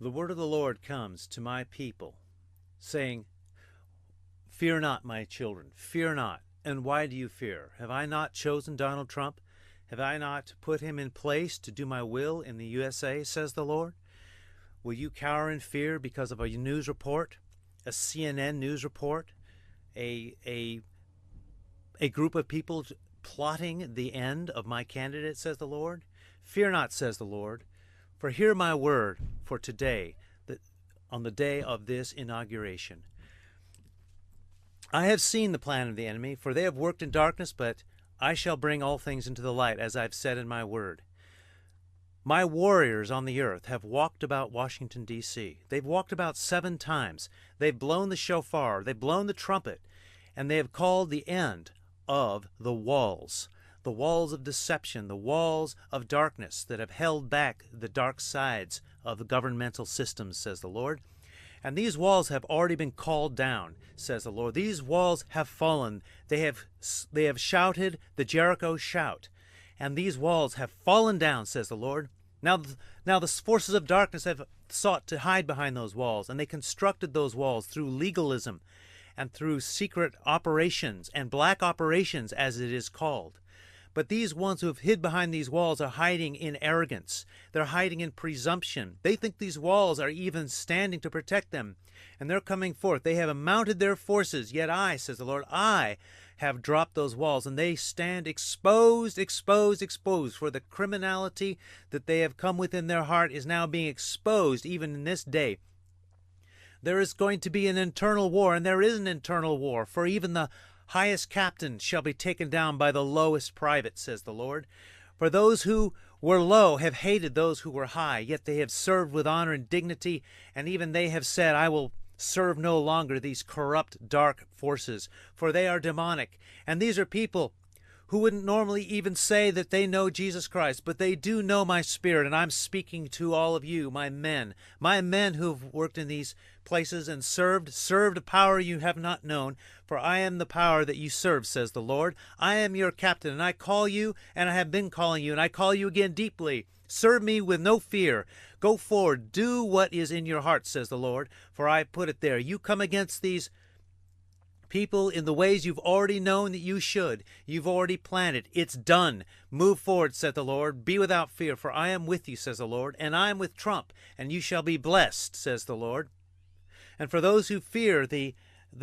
The word of the Lord comes to my people, saying, Fear not, my children, fear not. And why do you fear? Have I not chosen Donald Trump? Have I not put him in place to do my will in the USA, says the Lord? Will you cower in fear because of a news report, a CNN news report, a group of people plotting the end of my candidate, says the Lord? Fear not, says the Lord, for hear my word for today, that on the day of this inauguration. I have seen the plan of the enemy, for they have worked in darkness, but I shall bring all things into the light, as I've said in my word. My warriors on the earth have walked about Washington, D.C. They've walked about 7 times. They've blown the shofar. They've blown the trumpet. And they have called the end of the walls of deception, the walls of darkness that have held back the dark sides of the governmental systems, says the Lord. And these walls have already been called down, says the Lord. These walls have fallen. They have shouted the Jericho shout. And these walls have fallen down, says the Lord. Now the forces of darkness have sought to hide behind those walls, and they constructed those walls through legalism and through secret operations and black operations, as it is called. But these ones who have hid behind these walls are hiding in arrogance. They're hiding in presumption. They think these walls are even standing to protect them. And they're coming forth. They have mounted their forces. Yet I, says the Lord, I have dropped those walls. And they stand exposed, exposed, exposed. For the criminality that they have come within their heart is now being exposed even in this day. There is going to be an internal war. And there is an internal war. For even the highest captain shall be taken down by the lowest private, says the Lord. For those who were low have hated those who were high, yet they have served with honor and dignity, and even they have said, I will serve no longer these corrupt, dark forces, for they are demonic. And these are people who wouldn't normally even say that they know Jesus Christ, but they do know my spirit, and I'm speaking to all of you, my men who've worked in these places and served a power you have not known, for I am the power that you serve, says the Lord. I am your captain, and I call you, and I have been calling you, and I call you again deeply. Serve me with no fear. Go forward, do what is in your heart, says the Lord, for I put it there. You come against these people in the ways you've already known that you should. You've already planted. It's done. Move forward, said the Lord. Be without fear, for I am with you, says the Lord. And I am with Trump, and you shall be blessed, says the Lord. And for those who fear the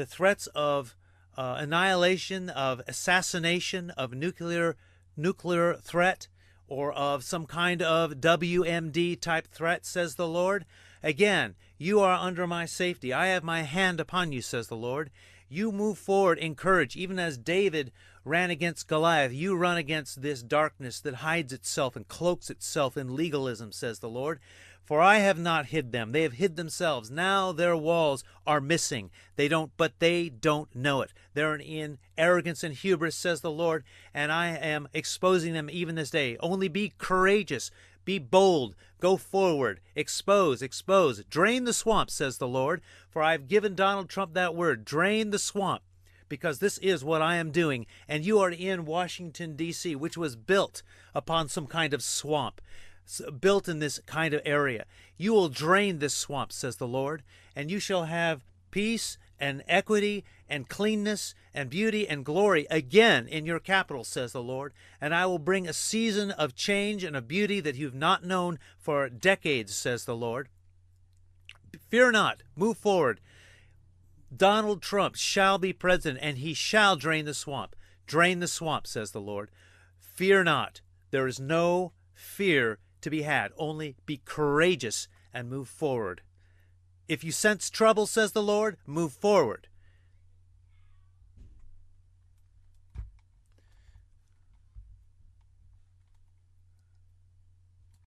threats of annihilation, of assassination, of nuclear threat, or of some kind of WMD type threat, says the Lord, again, you are under my safety. I have my hand upon you, says the Lord. You move forward in courage, even as David ran against Goliath. You run against this darkness that hides itself and cloaks itself in legalism, says the Lord. For I have not hid them. They have hid themselves. Now their walls are missing. But they don't know it. They're in arrogance and hubris, says the Lord, and I am exposing them even this day. Only be courageous. Be bold. Go forward. Expose. Drain the swamp, says the Lord. For I have given Donald Trump that word. Drain the swamp. Because this is what I am doing. And you are in Washington, D.C., which was built upon some kind of swamp. Built in this kind of area. You will drain this swamp, says the Lord. And you shall have peace and equity and cleanness and beauty and glory again in your capital, says the Lord. And I will bring a season of change and of beauty that you've not known for decades, says the Lord. Fear not. Move forward. Donald Trump shall be president, and he shall drain the swamp. Drain the swamp, says the Lord. Fear not. There is no fear to be had. Only be courageous and move forward. If you sense trouble, says the Lord, move forward.